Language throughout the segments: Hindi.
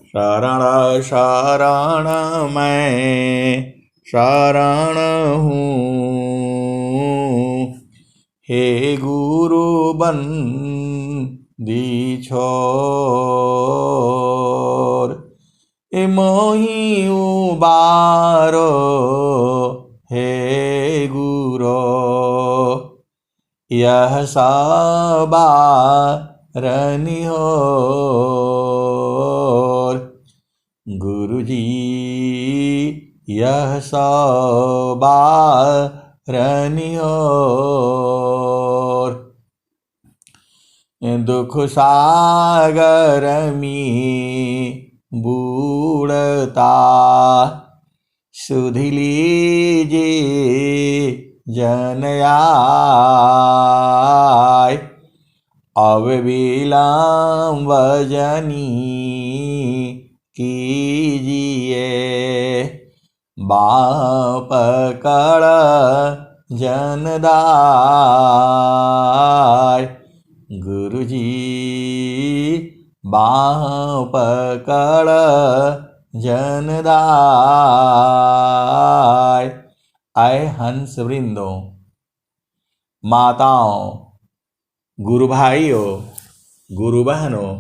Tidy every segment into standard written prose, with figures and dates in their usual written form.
शरण शरण मैं शरण हूँ, हे गुरु बंदी छोर, ए मोहि उबारो हे गुरो, यह सबारनि होर। गुरुजी यह सबारनि होर। दुख सागर में बूढ़ता सुधि लीजिए जन आय, अब विलंब जनी कीजिए, बाँह पकड़ जन दाय। गुरुजी बाँह पकड़ जन दाय। आए हंस वृंदों, माताओं, गुरु भाइयों, गुरु बहनों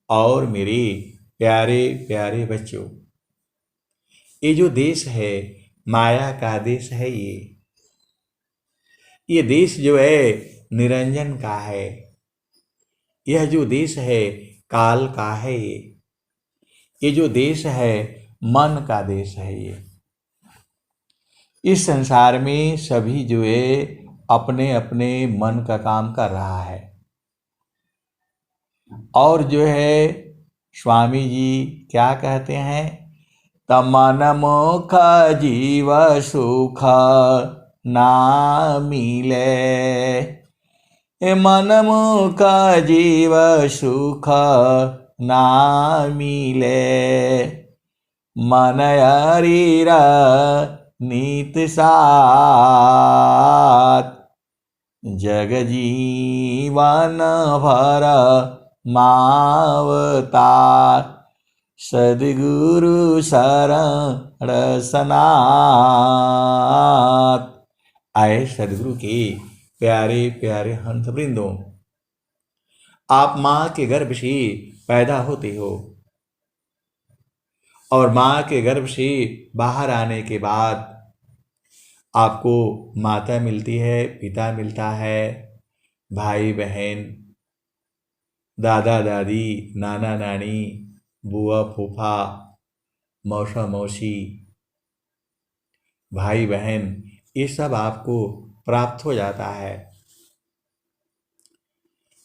और मेरे प्यारे प्यारे बच्चों, ये जो देश है माया का देश है। ये देश जो है निरंजन का है। यह जो देश है काल का है। ये जो देश है मन का देश है। इस संसार में सभी जो है अपने अपने मन का काम कर रहा है। और जो है स्वामी जी क्या कहते हैं, तमन मुख जीव सुख ना मिले, मन मुख जीव सुख ना मिले, मन हरीर नीत साथ, जग जीवन भर मावतार, सद्गुरु शरण सनाथ। आए सद्गुरु के प्यारे प्यारे हंस वृंदों, आप माँ के गर्भ से पैदा होते हो और माँ के गर्भ से बाहर आने के बाद आपको माता मिलती है, पिता मिलता है, भाई बहन, दादा दादी, नाना नानी, बुआ फूफा, मौसा मौसी, भाई बहन, ये सब आपको प्राप्त हो जाता है।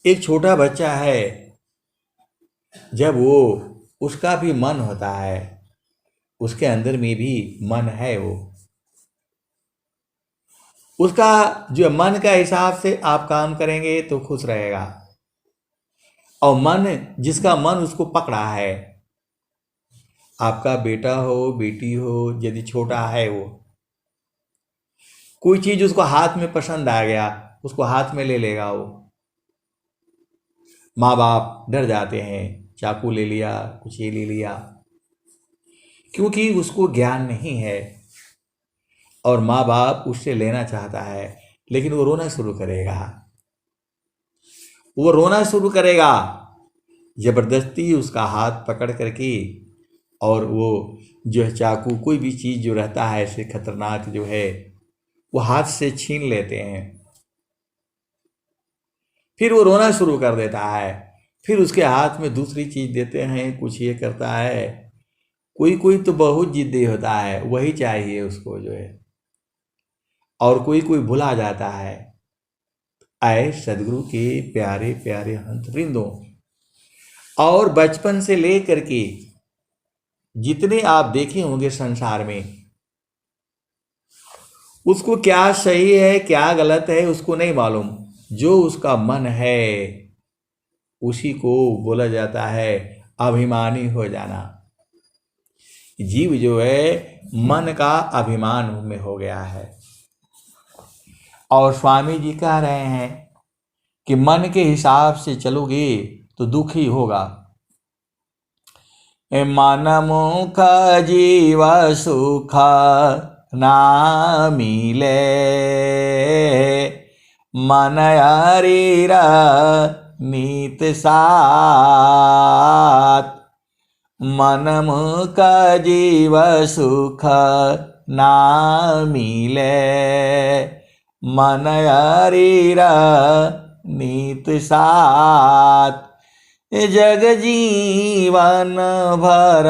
एक छोटा बच्चा है, जब वो उसका भी मन होता है, उसके अंदर में भी मन है, वो उसका जो मन का हिसाब से आप काम करेंगे तो खुश रहेगा। और मन जिसका मन उसको पकड़ा है, आपका बेटा हो बेटी हो, यदि छोटा है, वो कोई चीज उसको हाथ में पसंद आ गया, उसको हाथ में ले लेगा। वो माँ बाप डर जाते हैं, चाकू ले लिया, कुछ ये ले लिया, क्योंकि उसको ज्ञान नहीं है और माँ बाप उससे लेना चाहता है, लेकिन वो रोना शुरू करेगा। वो रोना शुरू करेगा, जबरदस्ती उसका हाथ पकड़ करके, और वो जो है चाकू कोई भी चीज जो रहता है ऐसे खतरनाक जो है वो हाथ से छीन लेते हैं। फिर वो रोना शुरू कर देता है, फिर उसके हाथ में दूसरी चीज देते हैं, कुछ ये करता है। कोई कोई तो बहुत जिद्दी होता है, वही चाहिए उसको जो है, और कोई कोई भुला जाता है। आए सदगुरु के प्यारे प्यारे हंस वृंदों, और बचपन से लेकर के जितने आप देखे होंगे संसार में, उसको क्या सही है क्या गलत है उसको नहीं मालूम। जो उसका मन है उसी को बोला जाता है अभिमानी हो जाना। जीव जो है मन का अभिमान में हो गया है। और स्वामी जी कह रहे हैं कि मन के हिसाब से चलोगे तो दुख ही होगा। मन मुख जीव सुख ना मिले, मन हरीर नीत साथ। मन मुख जीव सुख ना मिले, मन हरीर नीत साथ। जग जीवन भर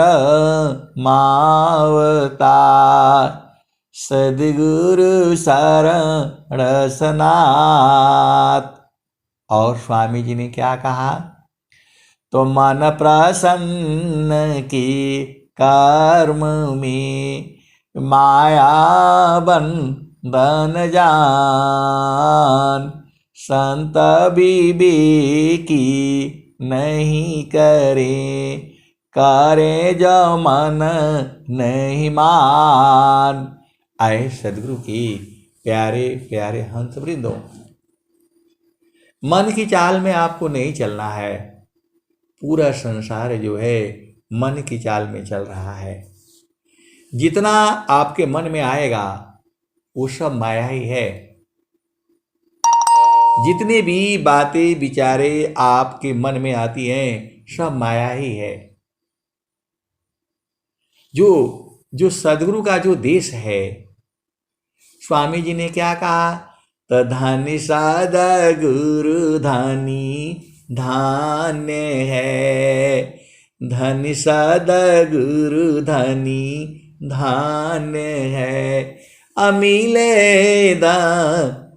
मावता, सद्गुरु शरण सनाथ। और स्वामी जी ने क्या कहा? तो मन प्रसन्न की कर्म में, माया बंधन जान। संत विवेकी नहीं करे, करे जो मन नहीं मान। आए सदगुरु की प्यारे प्यारे हंस वृंदो, मन की चाल में आपको नहीं चलना है। पूरा संसार जो है मन की चाल में चल रहा है। जितना आपके मन में आएगा वो सब माया ही है। जितनी भी बातें विचारे आपके मन में आती हैं सब माया ही है। जो सदगुरु का जो देश है, स्वामी जी ने क्या कहा? धन्य सद्गुरु धनी धान्य है, धन्य सद्गुरु धनी धान्य है। अमिले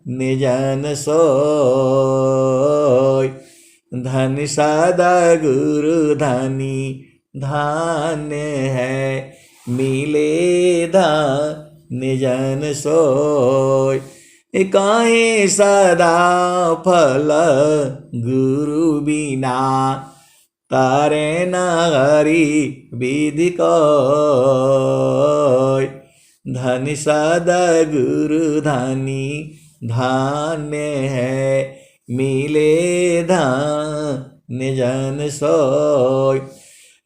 निजन सोय, धन्य सद्गुरु धनी धान्य है। मिले निजन सोय, काहे सदा फल गुरु बिना। तारे न हरि विधि कोय, धन्य सद्गुरु धनी धान्य है। मिले निजन सोय,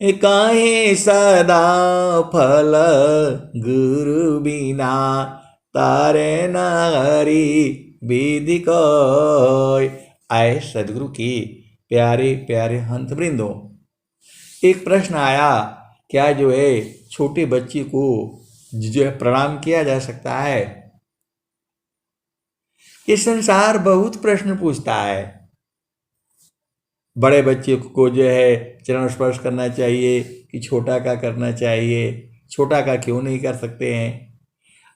काहे सदा फल गुरु बिना। तारे न हरि विधि कोय। आए सदगुरु की प्यारे प्यारे हंस वृंदों, एक प्रश्न आया, क्या जो है छोटे बच्चे को जो है प्रणाम किया जा सकता है? ये संसार बहुत प्रश्न पूछता है। बड़े बच्चे को जो है चरण स्पर्श करना चाहिए कि छोटा का करना चाहिए? छोटा का क्यों नहीं कर सकते हैं?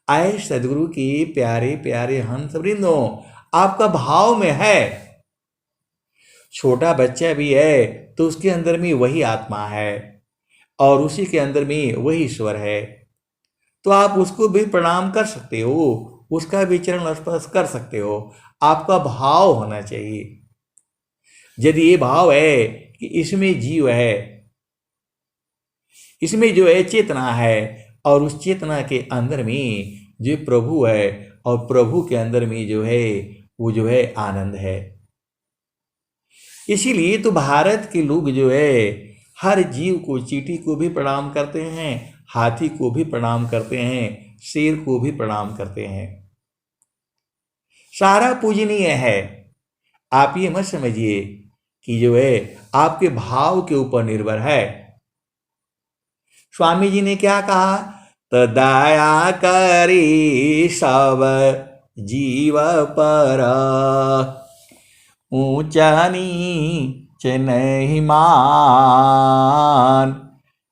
आए सदगुरु की प्यारे प्यारे हंस वृंदों, आपका भाव में है। छोटा बच्चा भी है तो उसके अंदर में वही आत्मा है और उसी के अंदर में वही ईश्वर है, तो आप उसको भी प्रणाम कर सकते हो, उसका भी चरण स्पर्श कर सकते हो। आपका भाव होना चाहिए। यदि ये भाव है कि इसमें जीव है, इसमें जो है चेतना है और उस चेतना के अंदर में जो प्रभु है और प्रभु के अंदर में जो है वो जो है आनंद है। इसीलिए तो भारत के लोग जो है हर जीव को, चींटी को भी प्रणाम करते हैं, हाथी को भी प्रणाम करते हैं, शेर को भी प्रणाम करते हैं। सारा पूजनीय है। आप ये मत समझिए कि जो है आपके भाव के ऊपर निर्भर है। स्वामी जी ने क्या कहा? तो दया करी सब जीव पर, ऊंचा नीच नहीं मान।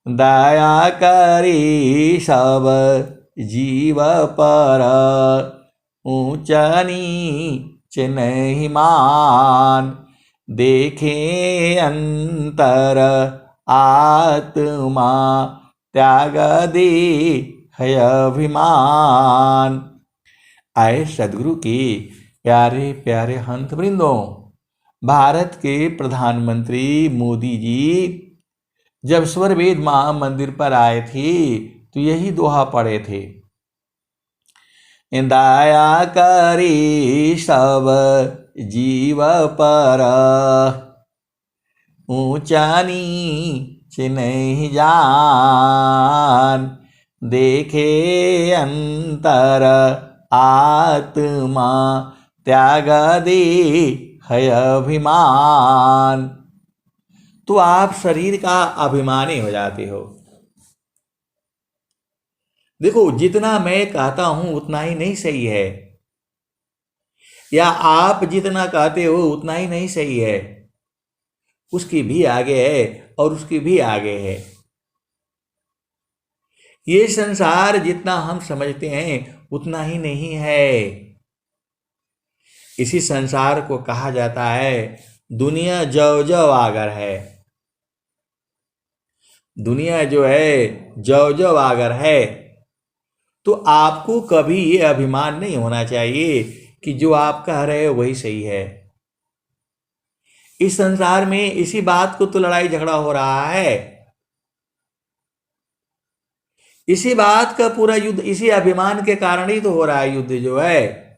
दया करी सब जीव पर, ऊंचा नीच नहीं मान। देखे अंतर आत्मा, त्याग दे है अभिमान। आए सदगुरु की प्यारे प्यारे हंस वृंदों, भारत के प्रधानमंत्री मोदी जी जब स्वरवेद महामंदिर पर आए थे तो यही दोहा पढ़े थे, दया करी सब जीव पर, ऊंचा नीच नहीं जान, देखे अंतर आत्मा त्याग दे है अभिमान। तो आप शरीर का अभिमानी हो जाते हो। देखो, जितना मैं कहता हूं उतना ही नहीं सही है, या आप जितना कहते हो उतना ही नहीं सही है, उसकी भी आगे है और उसकी भी आगे है। ये संसार जितना हम समझते हैं उतना ही नहीं है। इसी संसार को कहा जाता है दुनिया जव जव आगर है। दुनिया जो है जव जव आगर है। तो आपको कभी ये अभिमान नहीं होना चाहिए कि जो आप कह रहे हो वही सही है। इस संसार में इसी बात को तो लड़ाई झगड़ा हो रहा है। इसी बात का पूरा युद्ध इसी अभिमान के कारण ही तो हो रहा है युद्ध जो है।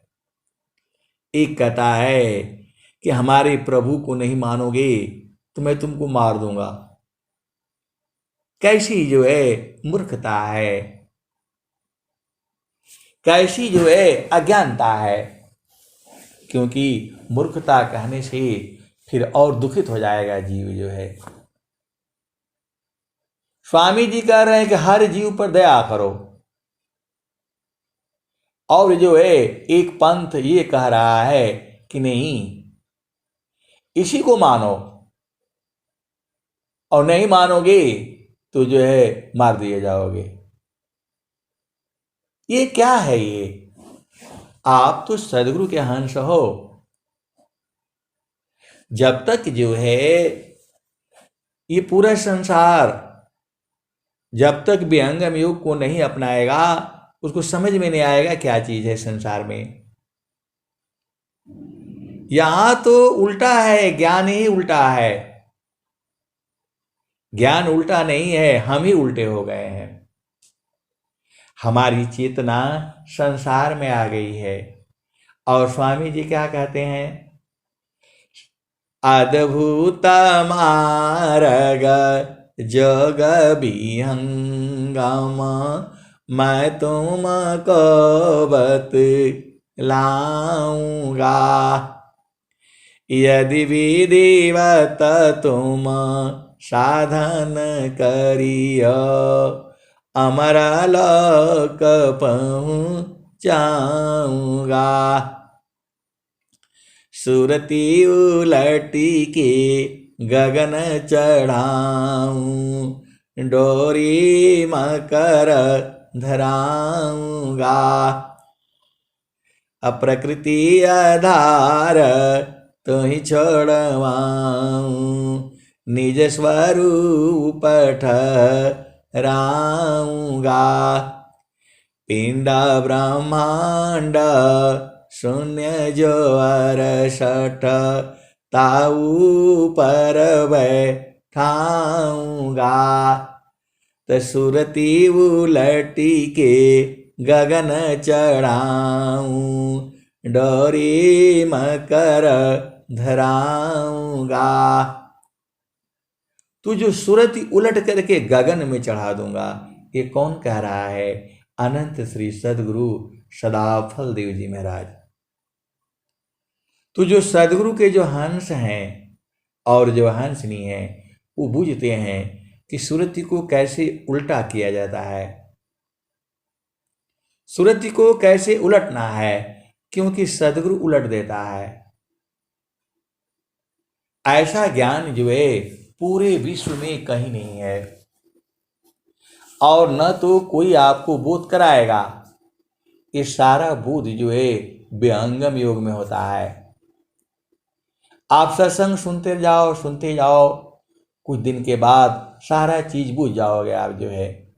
एक कहता है कि हमारे प्रभु को नहीं मानोगे तो मैं तुमको मार दूंगा। कैसी जो है मूर्खता है, कैसी जो है अज्ञानता है। क्योंकि मूर्खता कहने से फिर और दुखित हो जाएगा जीव जो है। स्वामी जी कह रहे हैं कि हर जीव पर दया करो, और जो है एक पंथ ये कह रहा है कि नहीं, इसी को मानो, और नहीं मानोगे तो जो है मार दिए जाओगे। ये क्या है ये? आप तो सदगुरु के हंस हो। जब तक जो है ये पूरा संसार जब तक विहंगम योग को नहीं अपनाएगा उसको समझ में नहीं आएगा क्या चीज है संसार में। यहां तो उल्टा है, ज्ञान ही उल्टा है। ज्ञान उल्टा नहीं है, हम ही उल्टे हो गए हैं। हमारी चेतना संसार में आ गई है। और स्वामी जी क्या कहते हैं? अद्भुत मार्ग जग विहंगम, मैं तुमको बतलाऊंगा। यदि विधिवत तुम साधन करियो, अमर लोक पहुँचाऊंगा। सुरती उलटी के गगन चढ़ाऊं, डोरी मकर धराऊंगा। अप्रकृति आधार तो ही छोड़वाऊं, निज स्वरूप ठहराऊंगा। पिंड ब्रह्मांड शून्य जो अरसठ, ताऊ पर बैठाऊंगा। तो सुरती उलटी के गगन चढ़ाऊं, डोरी मकर धराऊंगा। तू जो सूरत उलट करके गगन में चढ़ा दूंगा, ये कौन कह रहा है? अनंत श्री सदगुरु सदाफल देव जी महाराज। तो जो सदगुरु के जो हंस हैं और जो हंसनी हैं वो बूझते हैं कि सुरति को कैसे उल्टा किया जाता है, सुरति को कैसे उलटना है, क्योंकि सदगुरु उलट देता है। ऐसा ज्ञान जो है पूरे विश्व में कहीं नहीं है, और न तो कोई आपको बोध कराएगा। ये सारा बोध जो है विहंगम योग में होता है। आप सत्संग सुनते जाओ, कुछ दिन के बाद सारा चीज बुझ जाओगे आप जो है।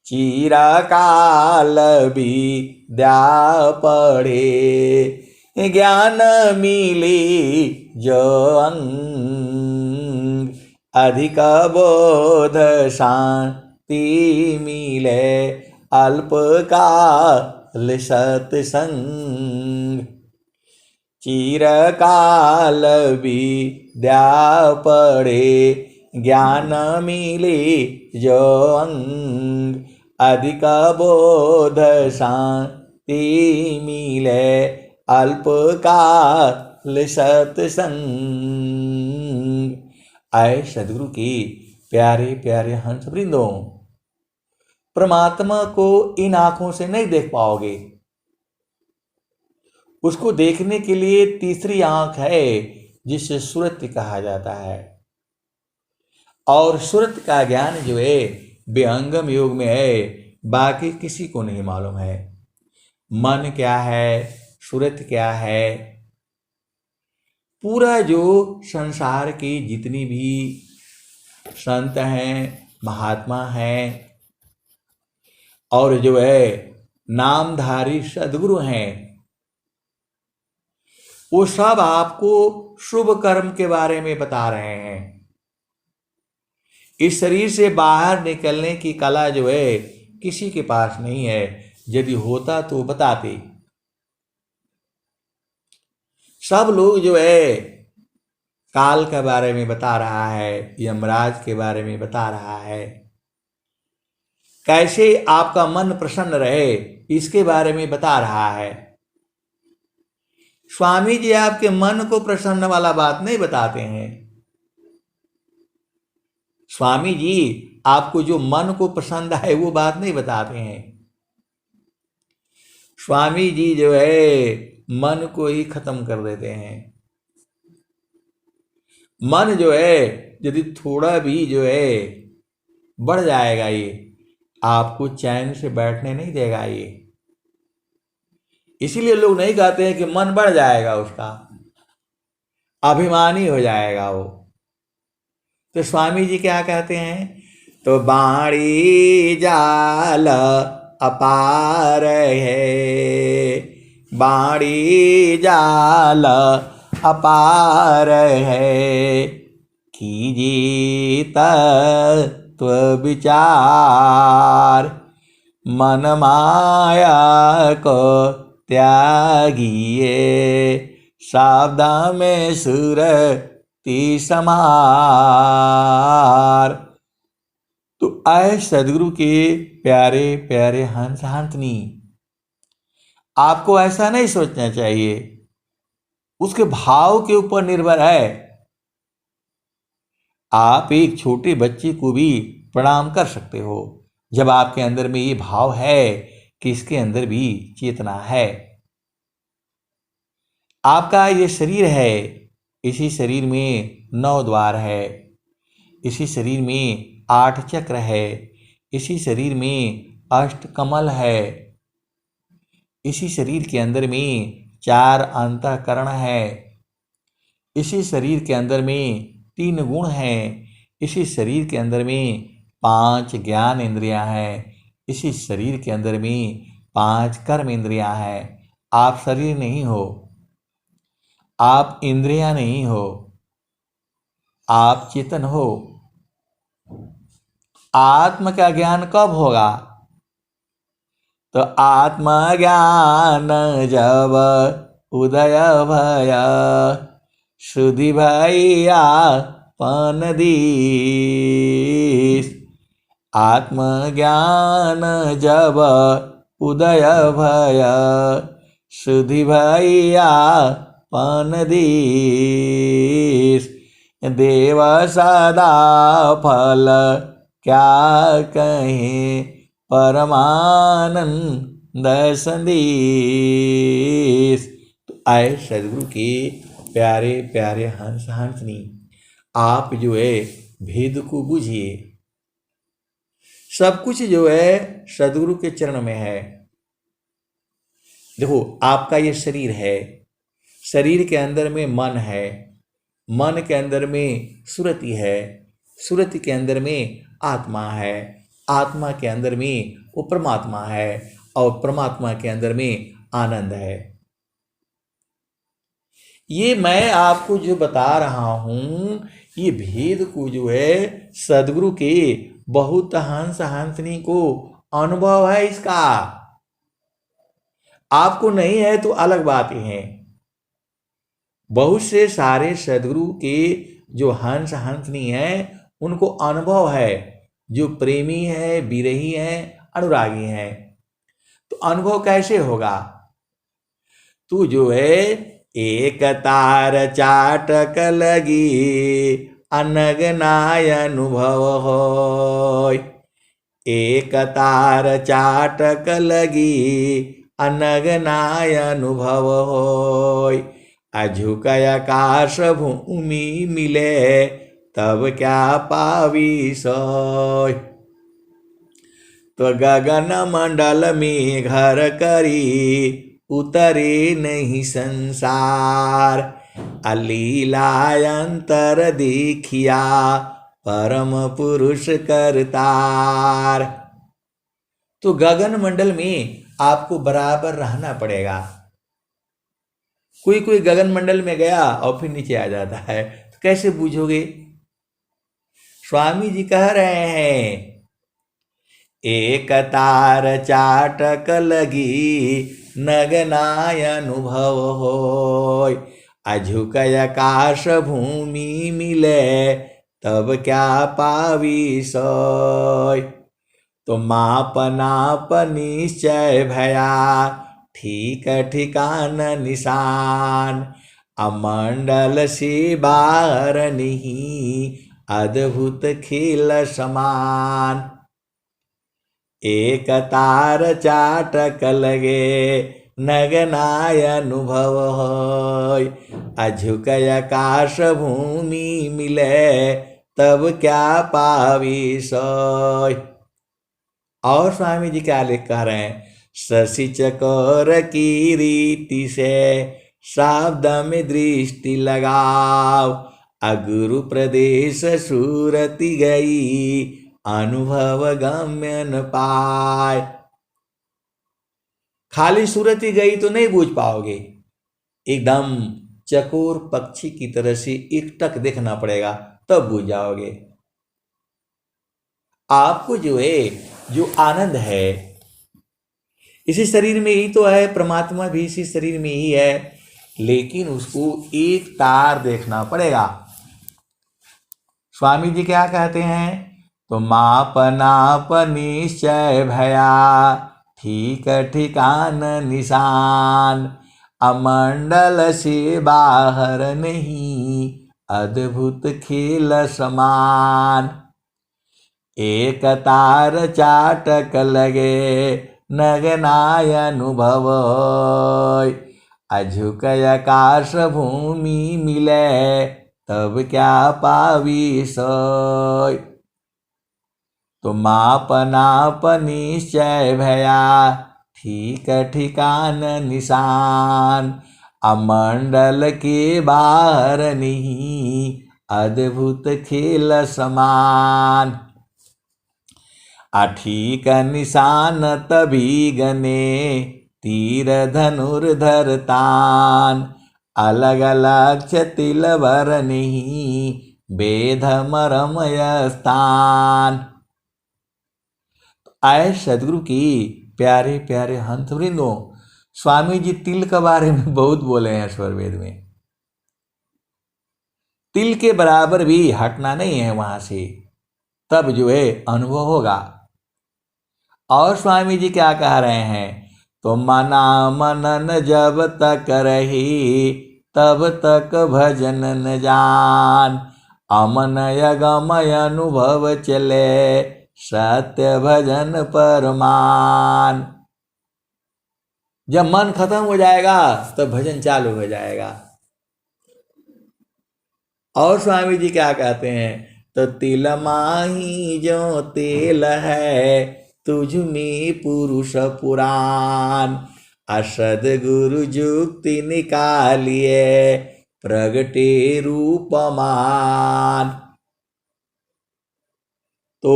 चिरकाल विद्या पढ़े, ज्ञान मिली जो अंग, अधिक बोध शांति मिले, अल्पकाल सत्संग। चिरकाल विद्या पढ़े ज्ञान मिले जो अंग अधिक बोध शांति मिले अल्पकाल सत्संग। आए सदगुरु की प्यारे प्यारे हंस वृंदों, परमात्मा को इन आंखों से नहीं देख पाओगे। उसको देखने के लिए तीसरी आंख है जिसे सुरति कहा जाता है। और सुरत का ज्ञान जो है विहंगम योग में है, बाकी किसी को नहीं मालूम है। मन क्या है, सुरत क्या है, पूरा जो संसार की जितनी भी संत हैं, महात्मा हैं और जो है नामधारी सद्गुरु हैं, वो सब आपको शुभ कर्म के बारे में बता रहे हैं। इस शरीर से बाहर निकलने की कला जो है किसी के पास नहीं है। यदि होता तो बताते। सब लोग जो है काल के बारे में बता रहा है, यमराज के बारे में बता रहा है, कैसे आपका मन प्रसन्न रहे इसके बारे में बता रहा है। स्वामी जी आपके मन को प्रसन्न वाला बात नहीं बताते हैं। स्वामी जी आपको जो मन को पसंद है वो बात नहीं बताते हैं। स्वामी जी जो है मन को ही खत्म कर देते हैं। मन जो है यदि थोड़ा भी जो है बढ़ जाएगा, ये आपको चैन से बैठने नहीं देगा। ये इसीलिए लोग नहीं कहते हैं कि मन बढ़ जाएगा, उसका अभिमानी हो जाएगा वो। तो स्वामी जी क्या कहते हैं, तो बाणी जाल अपार है, बाणी जाल अपार है, कीजिए तत्व विचार, मन माया को त्यागिए, सावधान में सुरति समार। तो आए सदगुरु के प्यारे प्यारे हंस हंसनी, आपको ऐसा नहीं सोचना चाहिए। उसके भाव के ऊपर निर्भर है। आप एक छोटे बच्चे को भी प्रणाम कर सकते हो जब आपके अंदर में ये भाव है कि इसके अंदर भी चेतना है। आपका ये शरीर है, इसी शरीर में 9 द्वार है, इसी शरीर में 8 चक्र है, इसी शरीर में 8 कमल है, इसी शरीर के अंदर में 4 अंतःकरण है, इसी शरीर के अंदर में 3 गुण हैं, इसी शरीर के अंदर में 5 ज्ञान इंद्रियां हैं, इसी शरीर के अंदर में 5 कर्म इंद्रियां हैं। आप शरीर नहीं हो, आप इंद्रियां नहीं हो, आप चेतन हो। आत्म का ज्ञान कब होगा, तो आत्मज्ञान जब उदय भया, शुद्धि भैया पन दीस। आत्मज्ञान जब उदय भया, शुद्धि भैया पन दीस। देव सदा फल क्या कहें, परमानंद संदेश। तो आए सदगुरु के प्यारे प्यारे हंस हंसनी, आप जो है भेद को बुझिए। सब कुछ जो है सदगुरु के चरण में है। देखो, आपका ये शरीर है, शरीर के अंदर में मन है, मन के अंदर में सुरति है, सुरति के अंदर में आत्मा है, आत्मा के अंदर में वो परमात्मा है, और परमात्मा के अंदर में आनंद है। ये मैं आपको जो बता रहा हूं, ये भेद को जो है सदगुरु के बहुत हंस हंसनी को अनुभव है इसका। आपको नहीं है तो अलग बात है। बहुत से सारे सदगुरु के जो हंस हंसनी है उनको अनुभव है, जो प्रेमी है, विरही है, अनुरागी है। तो अनुभव कैसे होगा? तू जो है एक तार चाटक लगी अनग नाय अनुभव होय। एक तार चाटक लगी अनग नाय अनुभव होय। अझुकय आकाश भूमि मिले तब क्या पावी सोय। तो गगन मंडल में घर करी उतरे नहीं संसार। अलीलायंतर देखिया परम पुरुष करतार। तो गगन मंडल में आपको बराबर रहना पड़ेगा। कोई कोई गगन मंडल में गया और फिर नीचे आ जाता है, तो कैसे बूझोगे? स्वामी जी कह रहे हैं एक तार चाटक लगी नगनाय अनुभव होय। अझुकय आकाश भूमि मिले तब क्या पावी सोय। तो माप नाप निश्चय भया ठीक ठिकान निशान। अमंडल से बाहर नहीं अद्भुत खेल समान। एक तार चाटक लगे नगनाय अनुभव होय। अझुकय आकाश भूमि मिले तब क्या पावी सोय। और स्वामी जी क्या लिख कह रहे हैं? शशि चकोर की रीति से शब्द में दृष्टि लगाओ। अगुरु प्रदेश सूरति गई अनुभव गम्य न पाए। खाली सूरती गई तो नहीं बूझ पाओगे, एकदम चकोर पक्षी की तरह से एकटक देखना पड़ेगा तब बूझ जाओगे। आपको जो है जो आनंद है इसी शरीर में ही तो है, परमात्मा भी इसी शरीर में ही है, लेकिन उसको एक तार देखना पड़ेगा। स्वामी जी क्या कहते हैं? तो माप नाप निश्चय भया ठीक ठिकान निशान। अमंडल से बाहर नहीं अद्भुत खेल समान। एक तार चाटक लगे नगनाय अनुभव। अझुकय आकाश भूमि मिले तब क्या पावी सोय। तो माप नाप निश्चय भया ठीक ठिकान निशान। अमंडल के बाहर नहीं अद्भुत खेल समान। ठीक निशान तभी गने तीर धनुर्धर तान। अलग अलग तिल भर नहीं वेद मरमय स्थान। आए सदगुरु की प्यारे प्यारे हंस वृंदों, स्वामी जी तिल के बारे में बहुत बोले हैं स्वर वेद में। तिल के बराबर भी हटना नहीं है वहां से, तब जो है अनुभव होगा। और स्वामी जी क्या कह रहे हैं? तो मना मनन जब तक रही तब तक भजन न जान। अमन यगमय अनुभव चले सत्य भजन परमान। जब मन खत्म हो जाएगा तब भजन चालू हो जाएगा। और स्वामी जी क्या कहते हैं? तो तिल माही जो तेल है तुझ में पुरुष पुराण। असद गुरु जुक्ति निकालिए प्रगटे रूपमान। तो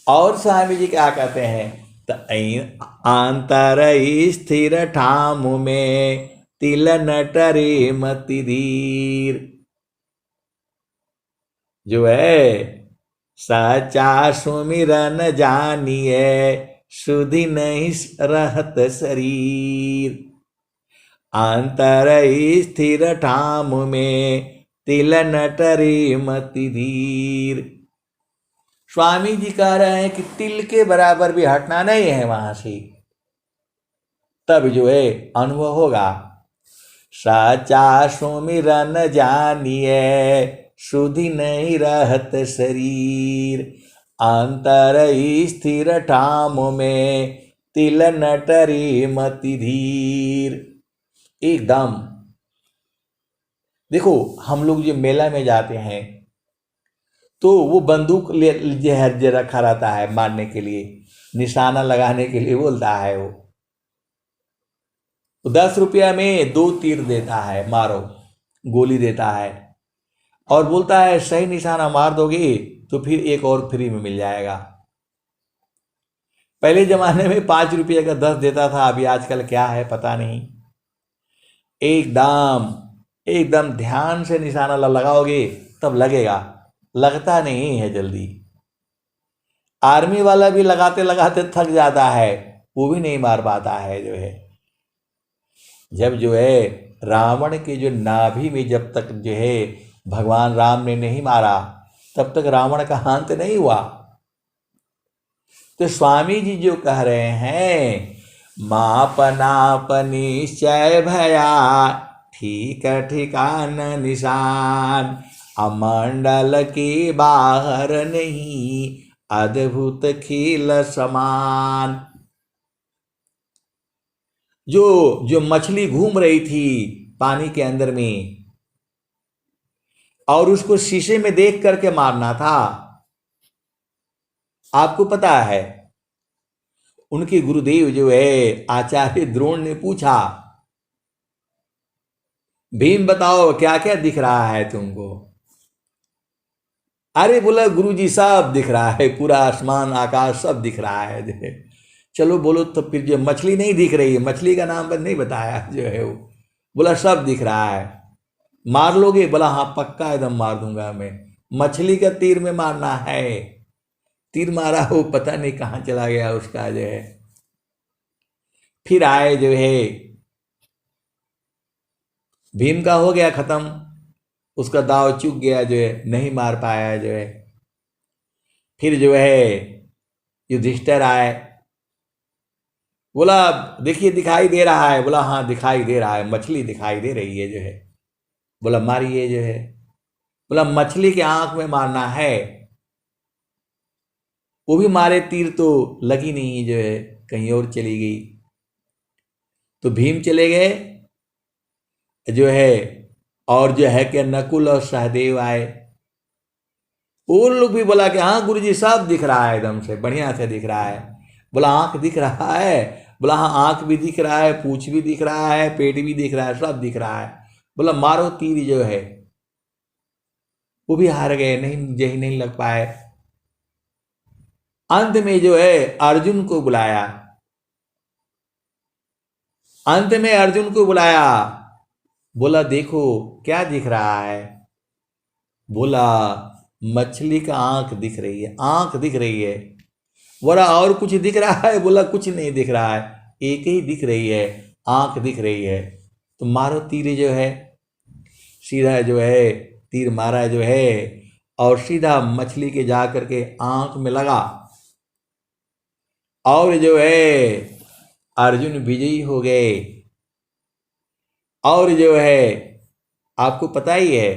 और स्वामी जी क्या कहते हैं? तो आंतर स्थिर ठाम में तिल नटरे मति धीर। जो है सचा सुमिरन जानिए सुधि नहीं रहत शरीर। अंतर स्थिर ठाम में तिल नटरी मति धीर। स्वामी जी कह रहे हैं कि तिल के बराबर भी हटना नहीं है वहां से, तब जो है अनुभव होगा। सचा सुमिरन जानिए सुधि नहीं रहत शरीर, अंतर स्थिर ठाम में तिल नटरी मति धीर। एकदम देखो, हम लोग जो मेला में जाते हैं तो वो बंदूक ले जो रखा रहता है मारने के लिए, निशाना लगाने के लिए बोलता है वो 10 रुपया में 2 तीर देता है, मारो, गोली देता है, और बोलता है सही निशाना मार दोगे तो फिर एक और फ्री में मिल जाएगा। पहले जमाने में 5 रुपये का 10 देता था, अभी आजकल क्या है पता नहीं। एकदम एकदम ध्यान से निशाना लगाओगे तब लगेगा, लगता नहीं है जल्दी। आर्मी वाला भी लगाते लगाते थक जाता है, वो भी नहीं मार पाता है जो है। जब जो है रावण के जो नाभि में जब तक जो है भगवान राम ने नहीं मारा, तब तक रावण का अंत नहीं हुआ। तो स्वामी जी जो कह रहे हैं, मापनाप निश्चय भया ठीक ठिकान निशान, अमंडल के बाहर नहीं अद्भुत खिल समान। जो मछली घूम रही थी पानी के अंदर में, और उसको शीशे में देख करके मारना था। आपको पता है उनके गुरुदेव जो है आचार्य द्रोण ने पूछा, भीम बताओ क्या क्या दिख रहा है तुमको? अरे बोला गुरुजी सब दिख रहा है, पूरा आसमान आकाश सब दिख रहा है। चलो बोलो तो फिर जो मछली नहीं दिख रही है, मछली का नाम पर नहीं बताया जो है वो, बोला सब दिख रहा है, मार लोगे? बोला हाँ पक्का एकदम मार दूंगा मैं। मछली का तीर में मारना है। तीर मारा हो पता नहीं कहाँ चला गया उसका जो है। फिर आए जो है, भीम का हो गया खत्म, उसका दाव चूक गया जो है, नहीं मार पाया जो है। फिर जो है युधिष्ठिर आए, बोला देखिए दिखाई दे रहा है? बोला हाँ दिखाई दे रहा है, मछली दिखाई दे रही है जो है। बोला मारिए जो है। बोला मछली के आंख में मारना है। वो भी मारे, तीर तो लगी नहीं जो है, कहीं और चली गई। तो भीम चले गए जो है, और जो है कि नकुल और सहदेव आए। उन लोग भी बोला कि हाँ गुरुजी सब दिख रहा है, एकदम से बढ़िया से दिख रहा है। बोला आंख दिख रहा है? बोला हाँ आंख भी दिख रहा है, पूंछ भी दिख रहा है, पेट भी दिख रहा है, सब दिख रहा है। बोला मारो तीर जो है। वो भी हार गए, नहीं यही नहीं लग पाए। अंत में जो है अर्जुन को बुलाया, अंत में अर्जुन को बुलाया, बोला देखो क्या दिख रहा है? बोला मछली का आंख दिख रही है, आंख दिख रही है। बोला और कुछ दिख रहा है? बोला कुछ नहीं दिख रहा है, एक ही दिख रही है, आंख दिख रही है। तो मारो तीर जो है। सीधा जो है तीर मारा जो है, और सीधा मछली के जा करके आंख में लगा, और जो है अर्जुन विजयी हो गए। और जो है आपको पता ही है,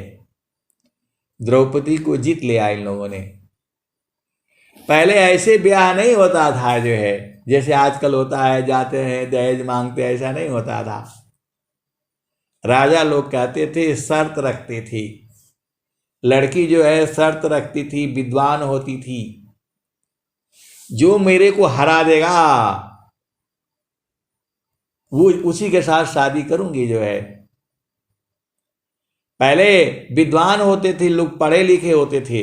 द्रौपदी को जीत लिया इन लोगों ने। पहले ऐसे ब्याह नहीं होता था जो है, जैसे आजकल होता है, जाते हैं दहेज मांगते, ऐसा नहीं होता था। राजा लोग कहते थे, शर्त रखते थे, लड़की जो है शर्त रखती थी, विद्वान होती थी, जो मेरे को हरा देगा वो उसी के साथ शादी करूंगी जो है। पहले विद्वान होते थे लोग, पढ़े लिखे होते थे।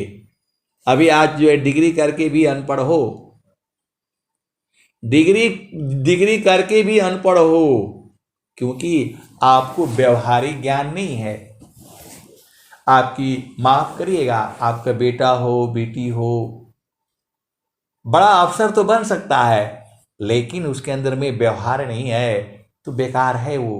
अभी आज जो है डिग्री करके भी अनपढ़ हो, डिग्री करके भी अनपढ़ हो, क्योंकि आपको व्यवहारिक ज्ञान नहीं है। आपकी माफ करिएगा, आपका बेटा हो बेटी हो, बड़ा अफसर तो बन सकता है, लेकिन उसके अंदर में व्यवहार नहीं है तो बेकार है वो।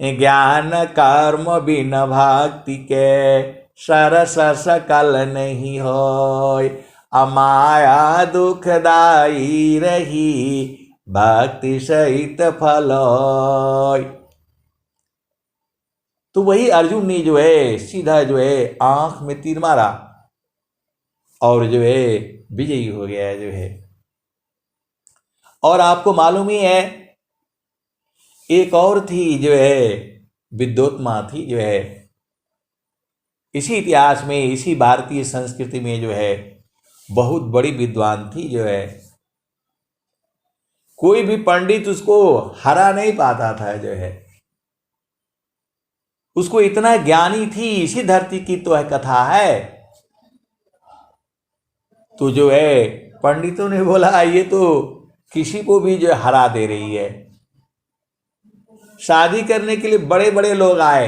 ज्ञान कर्म बिन भक्ति के सरस सकल नहीं होय। अमाया दुखदाई रही भक्ति सहित फल होय। तो वही अर्जुन ने जो है सीधा जो है आंख में तीर मारा और जो है विजयी हो गया जो है। और आपको मालूम ही है एक और थी जो है विद्योत्मा थी जो है, इसी इतिहास में इसी भारतीय संस्कृति में जो है बहुत बड़ी विद्वान थी जो है। कोई भी पंडित उसको हरा नहीं पाता था जो है, उसको इतना ज्ञानी थी। इसी धरती की तो है कथा है। तो जो है पंडितों ने बोला ये तो किसी को भी जो हरा दे रही है। शादी करने के लिए बड़े बड़े लोग आए,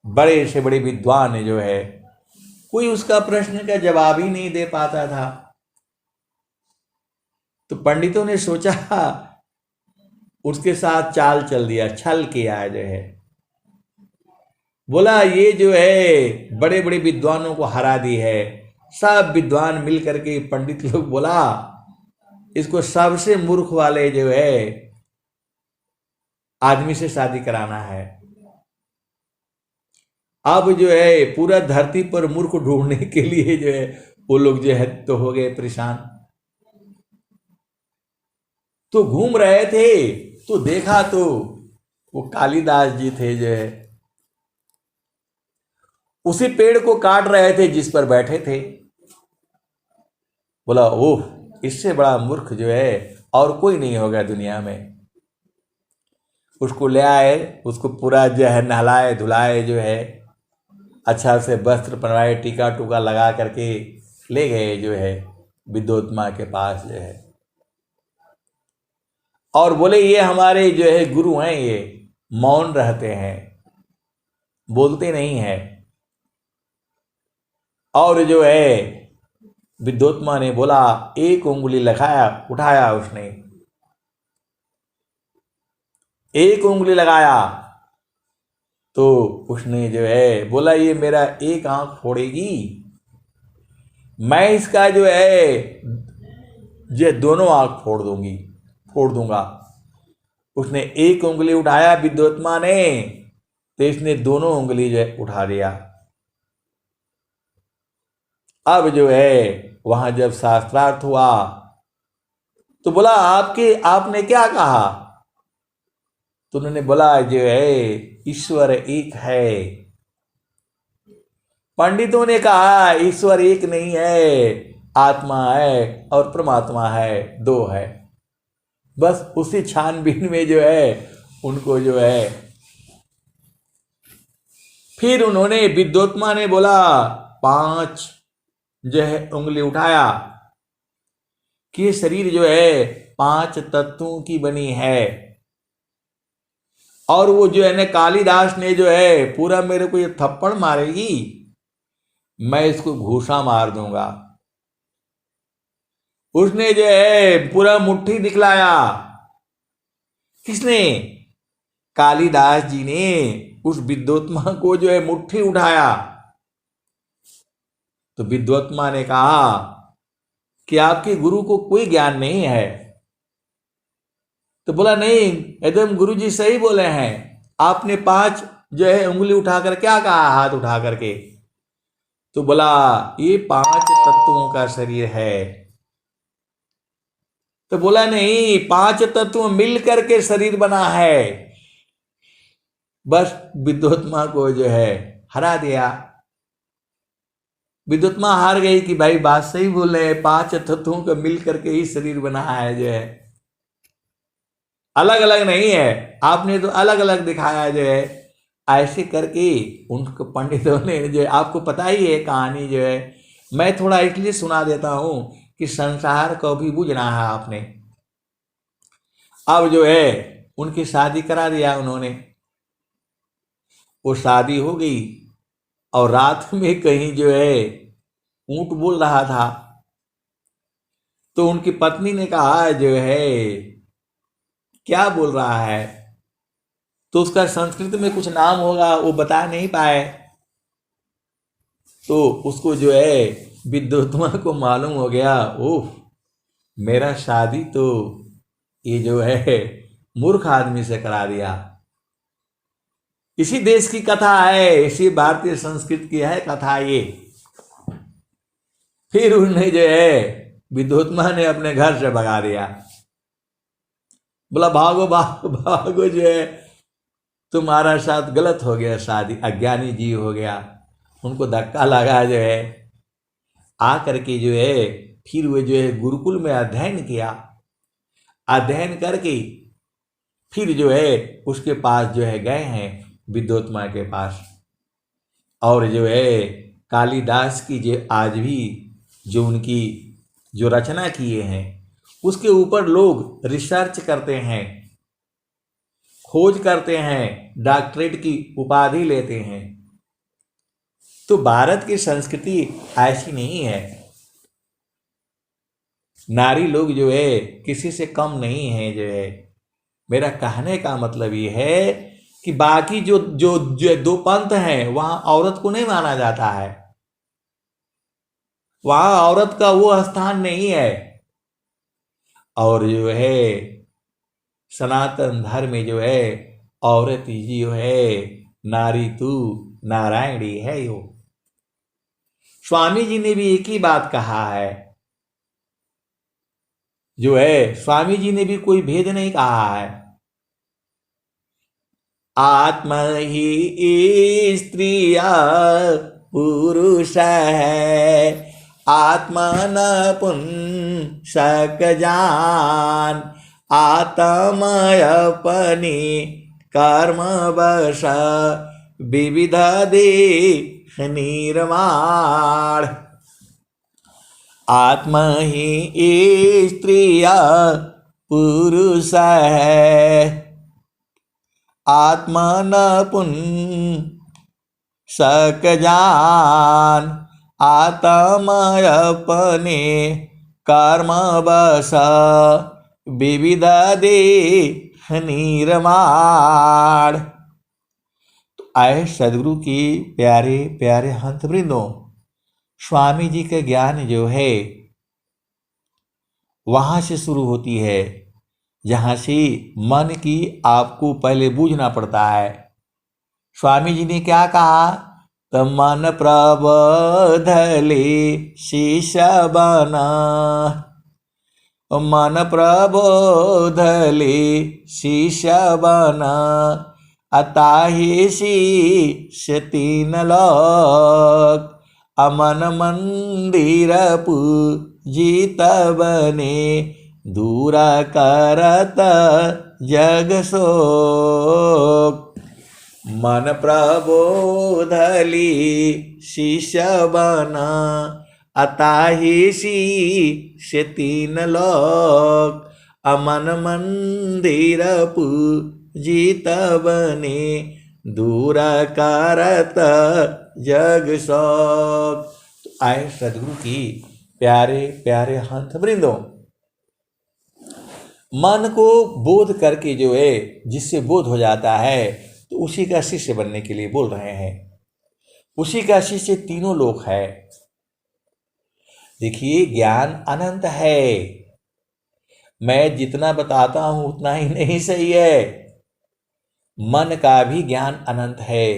बड़े से बड़े विद्वान जो है, कोई उसका प्रश्न का जवाब ही नहीं दे पाता था। तो पंडितों ने सोचा उसके साथ चाल चल दिया, छल किया जो है। बोला ये जो है बड़े बड़े विद्वानों को हरा दी है। सब विद्वान मिल करके पंडित लोग बोला इसको सबसे मूर्ख वाले जो है आदमी से शादी कराना है। अब जो है पूरा धरती पर मूर्ख ढूंढने के लिए जो है वो लोग जो है तो हो गए परेशान। तो घूम रहे थे तो देखा तो वो कालिदास जी थे जो है उसी पेड़ को काट रहे थे जिस पर बैठे थे। बोला ओह इससे बड़ा मूर्ख जो है और कोई नहीं होगा दुनिया में। उसको ले आए, उसको पूरा जो है नहलाए धुलाए जो है, अच्छा से वस्त्र पहनाए, टीका टूका लगा करके ले गए जो है विद्योत्मा के पास जो है। और बोले ये हमारे जो है गुरु हैं, ये मौन रहते हैं, बोलते नहीं हैं। और जो है विद्योत्मा ने बोला एक उंगली लगाया, उठाया उसने, एक उंगली लगाया तो उसने जो है बोला ये मेरा एक आंख फोड़ेगी, मैं इसका जो है ये दोनों आंख फोड़ दूंगा। उसने एक उंगली उठाया विद्योत्मा ने तो इसने दोनों उंगली जो है उठा दिया। अब जो है वहां जब शास्त्रार्थ हुआ तो बोला आपने क्या कहा? तो उन्होंने बोला जो है ईश्वर एक है। पंडितों ने कहा ईश्वर एक नहीं है, आत्मा है और परमात्मा है, दो है। बस उसी छानबीन में जो है उनको जो है फिर उन्होंने विद्योत्मा ने बोला 5 जो है उंगली उठाया कि ये शरीर जो है 5 तत्वों की बनी है। और वो जो है ना कालिदास ने जो है पूरा मेरे को ये थप्पड़ मारेगी, मैं इसको घूसा मार दूंगा। उसने जो है पूरा मुट्ठी दिखलाया। किसने? कालिदास जी ने उस विद्योत्मा को जो है मुट्ठी उठाया। तो विद्योत्मा ने कहा कि आपके गुरु को कोई ज्ञान नहीं है। तो बोला नहीं एकदम गुरुजी सही बोले हैं, आपने 5 जो है उंगली उठाकर क्या कहा हाथ उठा करके? तो बोला ये 5 तत्वों का शरीर है। तो बोला नहीं 5 तत्व मिल करके शरीर बना है। बस विद्योत्मा को जो है हरा दिया। विद्योत्मा हार गई कि भाई बात सही बोल रहे हैं, 5 तत्वों का मिल करके ही शरीर बना है जो है, अलग अलग नहीं है। आपने तो अलग अलग दिखाया जो है। ऐसे करके उनको पंडितों ने जो है, आपको पता ही है कहानी जो है, मैं थोड़ा इसलिए सुना देता हूं कि संसार को भी बुझना है आपने। अब जो है उनकी शादी करा दिया उन्होंने। वो शादी हो गई और रात में कहीं जो है ऊंट बोल रहा था। तो उनकी पत्नी ने कहा जो है क्या बोल रहा है? तो उसका संस्कृत में कुछ नाम होगा, वो बता नहीं पाए, तो उसको जो है विद्योत्मा को मालूम हो गया, ओह मेरा शादी तो ये जो है मूर्ख आदमी से करा दिया। इसी देश की कथा है, इसी भारतीय संस्कृति की है कथा ये। फिर उन्हें जो है विद्योत्मा ने अपने घर से भगा दिया, बोला भागो भागो भागो, जो है तुम्हारा साथ गलत हो गया शादी, अज्ञानी जी हो गया। उनको धक्का लगा, जो है आ करके जो है फिर वो जो है गुरुकुल में अध्ययन किया, अध्ययन करके फिर जो है उसके पास जो है गए हैं, विद्योत्मा के पास। और जो है कालिदास की जो आज भी जो उनकी जो रचना किए हैं उसके ऊपर लोग रिसर्च करते हैं, खोज करते हैं, डॉक्टरेट की उपाधि लेते हैं। तो भारत की संस्कृति ऐसी नहीं है, नारी लोग जो है किसी से कम नहीं है। जो है मेरा कहने का मतलब ये है कि बाकी जो जो जो दो पंथ हैं वहां औरत को नहीं माना जाता है, वहां औरत का वो स्थान नहीं है। और जो है सनातन धर्म में जो है औरत ही जो है नारी तू नारायणी है। यो स्वामी जी ने भी एक ही बात कहा है, जो है स्वामी जी ने भी कोई भेद नहीं कहा है। आत्मा ही स्त्रिया पुरुष है, आत्मा न पुंसक जान, आत्मय अपनी कर्म वश विविध देह निर्माण। आत्मा ही स्त्रिया पुरुष है, आत्मा न पुंसक जान, आत्मय अपने कर्म बस विविध देह निर्माण। तो आए सदगुरु की प्यारे प्यारे हंत वृंदों, स्वामी जी का ज्ञान जो है वहां से शुरू होती है जहां से मन की आपको पहले बूझना पड़ता है। स्वामी जी ने क्या कहा, तो मन प्रबोधले शिष्य बना, मन प्रबोधले शिष्य बना, अताहि शिष्य तीन लोक, अमन मंदिर पूजित बने, दूर करत जग शोक। मन प्रबोधली शिष्य बना, अताहि शिष्य तीन लोक, अमन मंदिर पूजित बने, दूर करत जग शोक। तो आए सदगुरु की प्यारे प्यारे हंस वृंदों, मन को बोध करके जो है जिससे बोध हो जाता है तो उसी का शिष्य बनने के लिए बोल रहे हैं। उसी का शिष्य तीनों लोक है। देखिए ज्ञान अनंत है, मैं जितना बताता हूं उतना ही नहीं सही है। मन का भी ज्ञान अनंत है,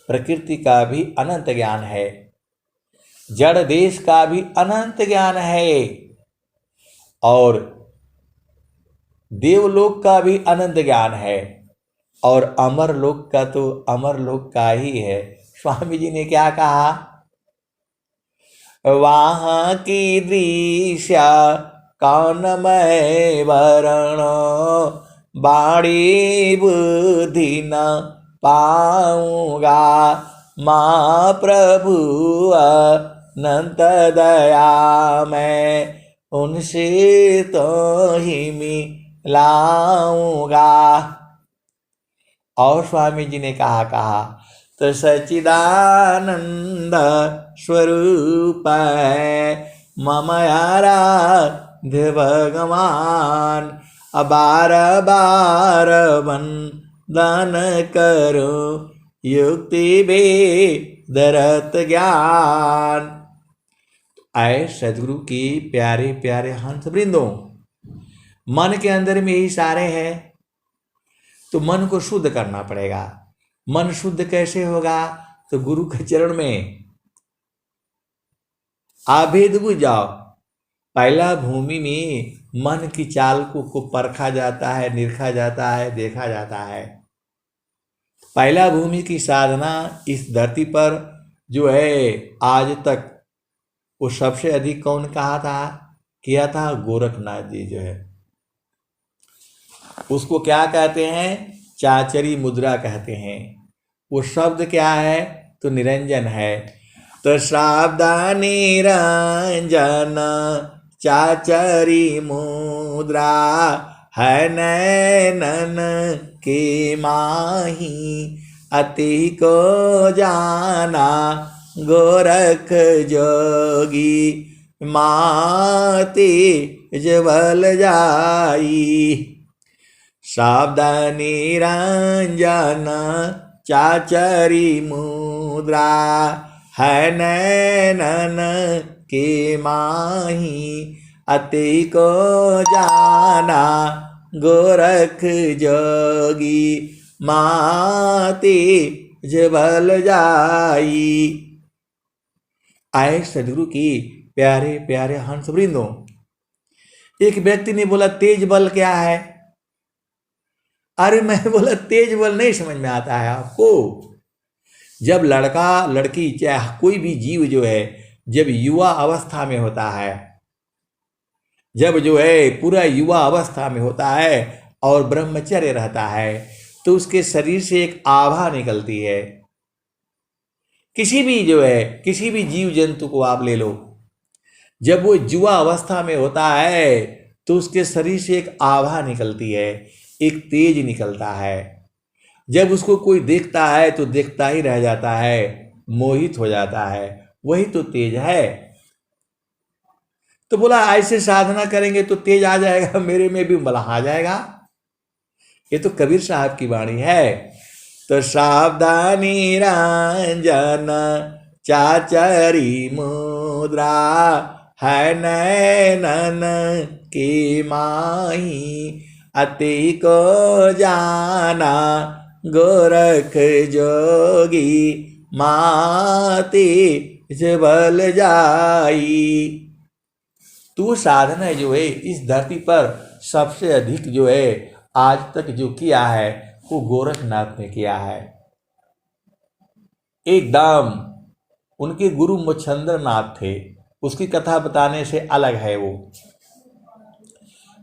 प्रकृति का भी अनंत ज्ञान है, जड़ देश का भी अनंत ज्ञान है, और देवलोक का भी अनंत ज्ञान है, और अमर लोक का तो अमर लोक का ही है। स्वामी जी ने क्या कहा, वहां की दृश्य कानमय वरण, बाणी बुद्धि न पाऊंगा, माँ प्रभु अनंत दया मैं उनसे तो ही मिलाऊंगा। और स्वामी जी ने कहा तो सच्चिदानंद स्वरूप है मम आराध्य भगवान, बार बार बन दान करो युक्ति बेदरत ज्ञान। आए सदगुरु की प्यारे प्यारे हंस वृंदों, मन के अंदर में ही सारे हैं, तो मन को शुद्ध करना पड़ेगा। मन शुद्ध कैसे होगा? तो गुरु के चरण में आभेद बुझ जाओ। पहला भूमि में मन की चाल को परखा जाता है, निरखा जाता है, देखा जाता है। पहला भूमि की साधना इस धरती पर जो है आज तक, वो सबसे अधिक कौन कहा था, किया था? गोरखनाथ जी जो है, उसको क्या कहते हैं? चाचरी मुद्रा कहते हैं। वो शब्द क्या है? तो निरंजन है। तो शब्द निरंजन चाचरी मुद्रा है नैनन के माही, अति को जाना गोरख जोगी, माते जबल जाई। शब्द निरंजन चाचरी मुद्रा है नैनन के माही, अति को जाना गोरख जोगी, माते जबल जाई। आए सदगुरु की प्यारे प्यारे हंस वृंदों, एक व्यक्ति ने बोला तेज बल क्या है? अरे मैं बोला तेज बल नहीं समझ में आता है आपको? जब लड़का लड़की चाहे कोई भी जीव जो है, जब युवा अवस्था में होता है, जब जो है पूरा युवा अवस्था में होता है और ब्रह्मचर्य रहता है, तो उसके शरीर से एक आभा निकलती है। किसी भी जो है, किसी भी जीव जंतु को आप ले लो, जब वो युवा अवस्था में होता है तो उसके शरीर से एक आभा निकलती है, एक तेज निकलता है। जब उसको कोई देखता है तो देखता ही रह जाता है, मोहित हो जाता है, वही तो तेज है। तो बोला ऐसे साधना करेंगे तो तेज आ जाएगा, मेरे में भी बला आ जाएगा। ये तो कबीर साहब की वाणी है। तो शब्द निरंजन चाचरी मुद्रा है नैनन की माही, अति को जाना गोरख जोगी, माते जबल जाई। तो साधना जो है इस धरती पर सबसे अधिक जो है आज तक जो किया है वो गोरखनाथ ने किया है। एकदम उनके गुरु मुच्छंदर नाथ थे, उसकी कथा बताने से अलग है वो।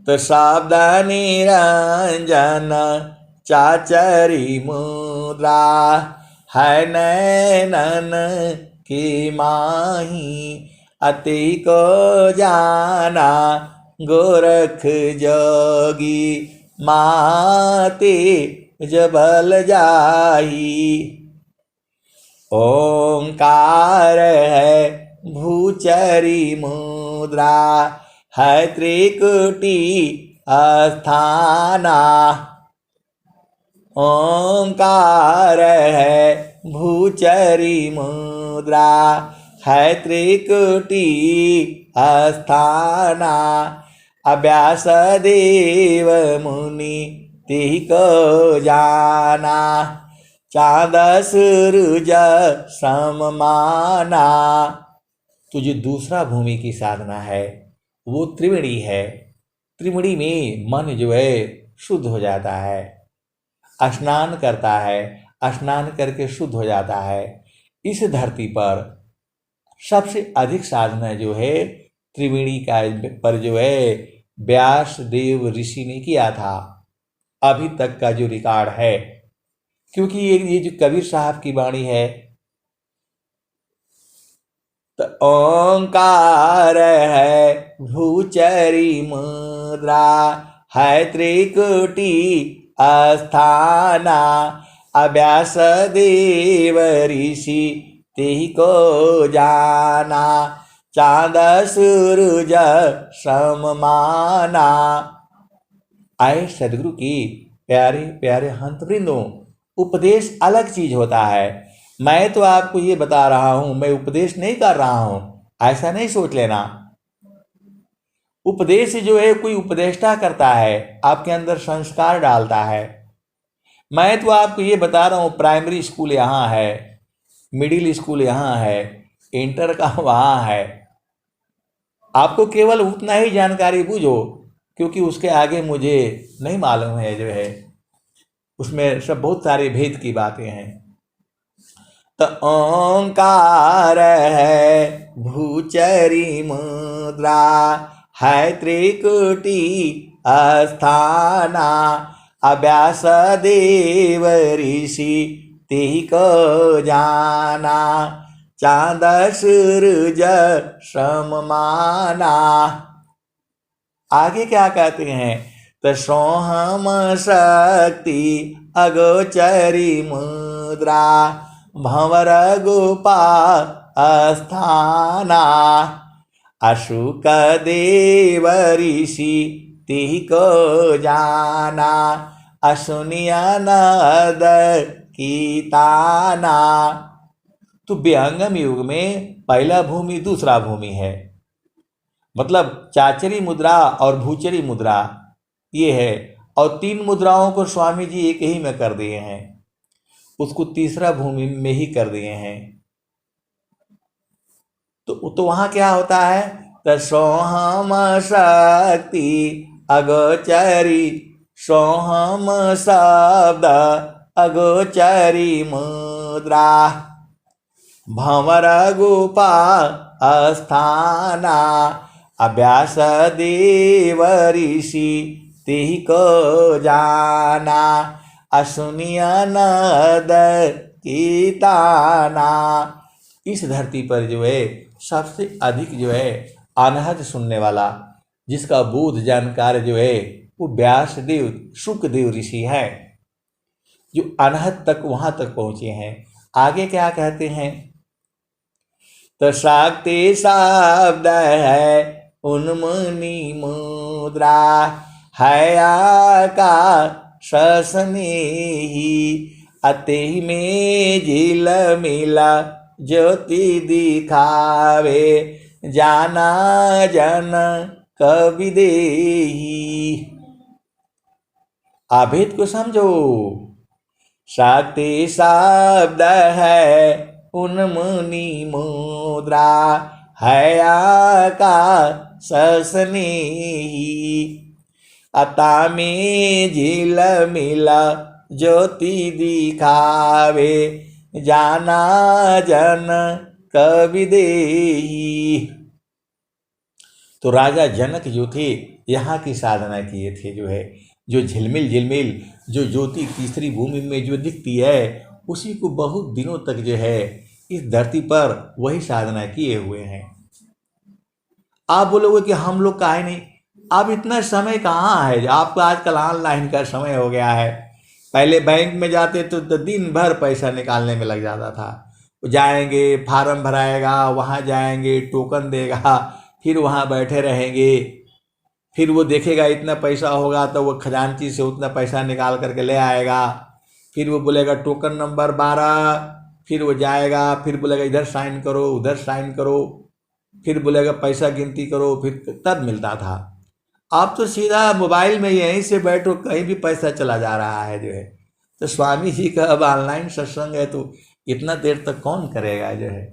तो शब्द निरंजन चाचरी मुद्रा है नैनन की माही, अति को जाना गोरख जोगी, माते जबल जाई। ओंकार है भूचरी मुद्रा है त्रिकुटी अस्थाना। ओंकार है भूचरी मुद्रा है त्रिकुटी अस्थाना। अभ्यास देव मुनि तिहि को जाना, चाँद सूरज सममाना। तो जो दूसरा भूमि की साधना है वो त्रिवेणी है। त्रिवेणी में मन जो है शुद्ध हो जाता है, स्नान करता है, स्नान करके शुद्ध हो जाता है। इस धरती पर सबसे अधिक साधना जो है त्रिवेणी का पर जो है व्यास देव ऋषि ने किया था, अभी तक का जो रिकॉर्ड है। क्योंकि ये जो कबीर साहब की वाणी है, तो ओंकार है भूचरी मुद्रा है त्रिकुटी अस्थाना। अभ्यास देव ऋषि तेहि को जाना, चाँद सूरज सममाना। आए सदगुरु की प्यारे प्यारे हंसवृंदों, उपदेश अलग चीज होता है। मैं तो आपको ये बता रहा हूं, मैं उपदेश नहीं कर रहा हूं, ऐसा नहीं सोच लेना। उपदेश जो है कोई उपदेष्टा करता है, आपके अंदर संस्कार डालता है। मैं तो आपको ये बता रहा हूं, प्राइमरी स्कूल यहाँ है, मिडिल स्कूल यहाँ है, इंटर का वहाँ है। आपको केवल उतना ही जानकारी बूझो, क्योंकि उसके आगे मुझे नहीं मालूम है जो है, उसमें सब बहुत सारे भेद की बातें हैं। तो ओंकार है भूचरी मुद्रा, है त्रिकुटी अस्थाना, अभ्यास देव ऋषि तिहि को जाना, चांद सूरज श्रम माना। आगे क्या कहते हैं? तो सोहम शक्ति अगोचरी मुद्रा, भंवर गोपा अस्थाना, अशुक देव ऋषि तिहि को जाना, असुनिया नद की ताना। तो व्यंगम युग में पहला भूमि दूसरा भूमि है, मतलब चाचरी मुद्रा और भूचरी मुद्रा ये है, और 3 मुद्राओं को स्वामी जी एक ही में कर दिए हैं, उसको तीसरा भूमि में ही कर दिए हैं। तो वहां क्या होता है? तो सोहम शक्ति अगोचरी, सोहम शब्द अगोचरी मुद्रा, भंवर गोपा अस्थाना, अभ्यास देव ऋषि तिहि को जाना, असुनिया नद की ताना। इस धरती पर जो है सबसे अधिक जो है अनहद सुनने वाला, जिसका बोध जानकार जो है वो व्यासदेव शुकदेव ऋषि है, जो अनहद तक वहां तक पहुंचे हैं। आगे क्या कहते हैं? तो शक्ति शब्द है उन्मुनि मुद्रा, है आकाश स्नेही, अति में झिल मिला ज्योति दिखावे, जाना जन कवि देही। आभेद को समझो। शक्ति शब्द है उन्मुनि मुद्रा, है आकाश स्नेही, अता में झिल मिला ज्योति दिखावे, जाना जन कवि देही। तो राजा जनक जो थे यहाँ की साधना किए थे, जो है जो झिलमिल झिलमिल जो ज्योति तीसरी भूमि में जो दिखती है, उसी को बहुत दिनों तक जो है इस धरती पर वही साधना किए हुए हैं। आप बोलोगे कि हम लोग काहे नहीं? अब इतना समय कहाँ है? आपको आजकल ऑनलाइन का समय हो गया है। पहले बैंक में जाते तो दिन भर पैसा निकालने में लग जाता था। जाएंगे, फार्म भराएगा, वहाँ जाएंगे, टोकन देगा, फिर वहाँ बैठे रहेंगे, फिर वो देखेगा इतना पैसा होगा तो वो खजांची से उतना पैसा निकाल करके ले आएगा, फिर वो बोलेगा टोकन नंबर 12, फिर वो जाएगा, फिर बोलेगा इधर साइन करो, उधर साइन करो, फिर बोलेगा पैसा गिनती करो, फिर तब मिलता था। आप तो सीधा मोबाइल में यहीं से बैठो, कहीं भी पैसा चला जा रहा है जो है। तो स्वामी जी का अब ऑनलाइन सत्संग है तो इतना देर तक कौन करेगा जो है।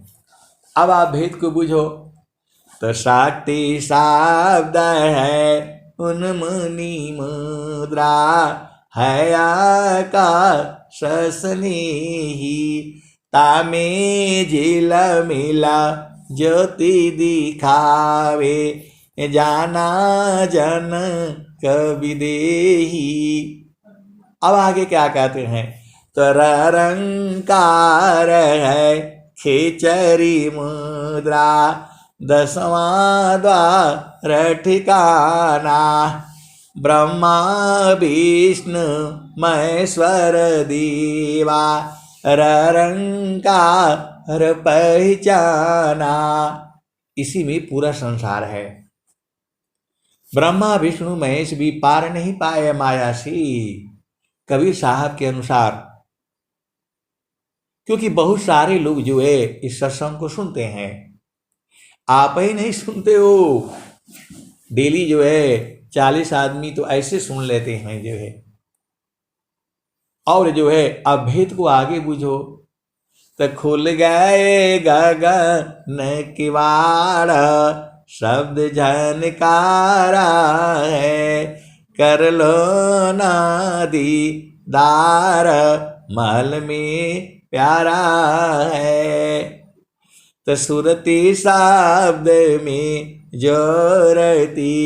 अब आप भेद को बुझो। तो शक्ति शब्द है उन्मुनि मुद्रा, है आकाश स्नेही, तामे झिल मिला ज्योति दिखावे, जाना जन कवि देही। अब आगे क्या कहते हैं? तो रंकार है खेचरी मुद्रा, 10वां द्वार ठिकाना, ब्रह्मा विष्णु महेश्वर देवा, रंकार पहचाना। इसी में पूरा संसार है। ब्रह्मा विष्णु महेश भी पार नहीं पाए माया से, कबीर साहब के अनुसार, क्योंकि बहुत सारे लोग जो है इस सत्संग को सुनते हैं, आप ही नहीं सुनते हो, डेली जो है 40 आदमी तो ऐसे सुन लेते हैं जो है। और जो है अब भेद को आगे बुझो तो खुल गए गगन किवाड़, शब्द झनकारा है, कर लो ना दीदार, महल में प्यारा है। तो सुरती शब्द में जोरती,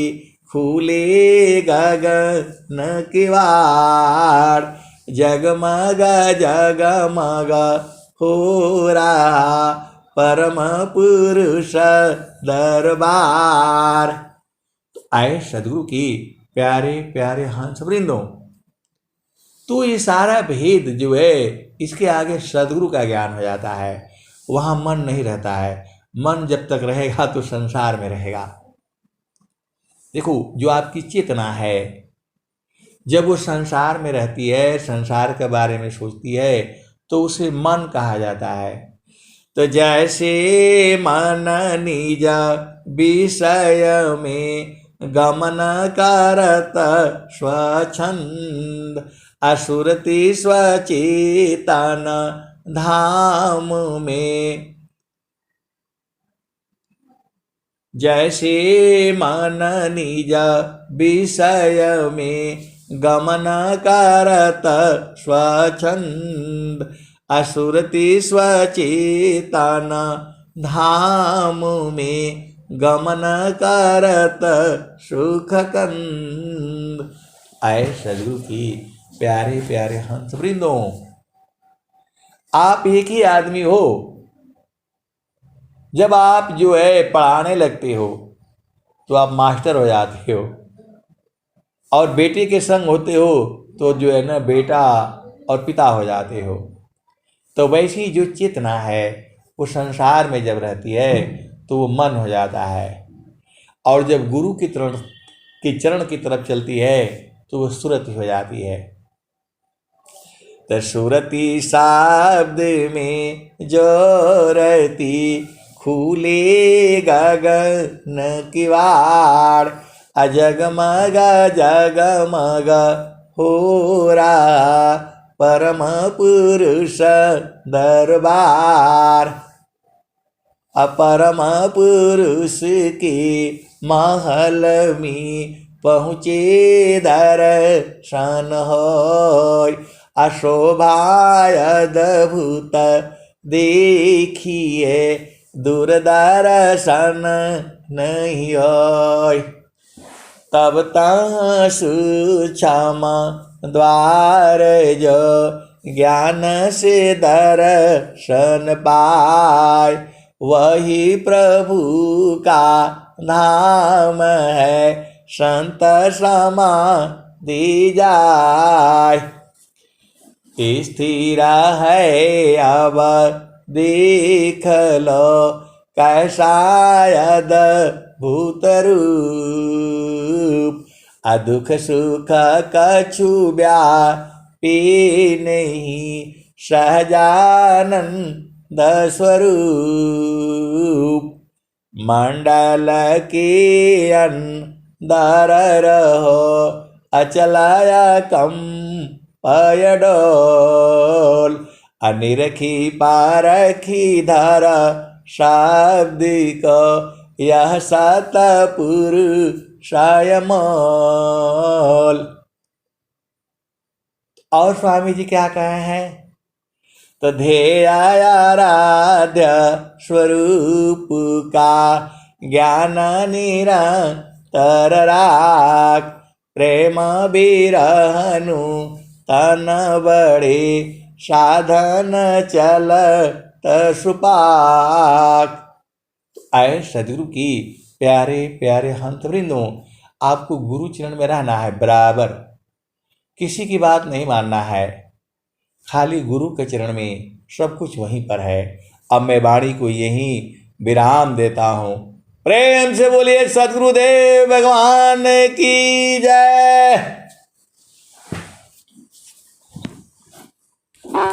खुले गगन किवाड़, जगमग जगमग हो रहा परम पुरुष दरबार। तो आए सदगुरु की प्यारे प्यारे हंस वृंदों, तो ये सारा भेद जो है इसके आगे सदगुरु का ज्ञान हो जाता है। वहाँ मन नहीं रहता है, मन जब तक रहेगा तो संसार में रहेगा। देखो, जो आपकी चेतना है जब वो संसार में रहती है, संसार के बारे में सोचती है, तो उसे मन कहा जाता है। तो जैसे मन निज विषय में गमन करत स्वच्छंद, असुरति स्वचेतन धाम में। जैसे मन निज विषय में गमन करत स्वच्छंद, असुरति स्वचेतन धाम में गमन करत सुख कंद। आए सदगुरु की प्यारे प्यारे हंस वृंदों, आप एक ही आदमी हो। जब आप जो है पढ़ाने लगते हो तो आप मास्टर हो जाते हो, और बेटे के संग होते हो तो जो है ना बेटा और पिता हो जाते हो। तो वैसी जो चेतना है वो संसार में जब रहती है तो वो मन हो जाता है, और जब गुरु की चरण की तरफ चलती है तो वो सुरति हो जाती है। तो सुरति शब्द में जोरती, खुले गगन किवाड़, अजगमग जगमग हो रहा परम पुरुष दरबार। अपरम पुरुष के महल में पहुँचे दर्शन होय, अशोभाय अद्भुत देखिए दूरदर्शन नहीं होय। तब तहाँ सूक्ष्म द्वार जो ज्ञान से दर्शन पाय, वही प्रभु का नाम है संत समाधि जाय। स्थिर है अब देख लो कैसा अद्भुत रूप, दुख सुख कछु व्यापी नहीं सहजानंद स्वरूप। मंडल के अंदर रहो अचलाया कम पयडोल, अनिरखी पारखी धर शब्द को यह सतपुरुषाय मोल। और स्वामी जी क्या कहे हैं? तो ध्येय आराध्य स्वरूप का ज्ञान निरंतर राख, प्रेम बिरहनु तन बड़े साधन चल सुपाक। आए सदगुरु की प्यारे प्यारे हंस वृंदों, आपको गुरु चरण में रहना है बराबर, किसी की बात नहीं मानना है, खाली गुरु के चरण में सब कुछ वहीं पर है। अब मैं वाणी को यहीं विराम देता हूँ। प्रेम से बोलिए सद्गुरुदेव भगवान की जय। जय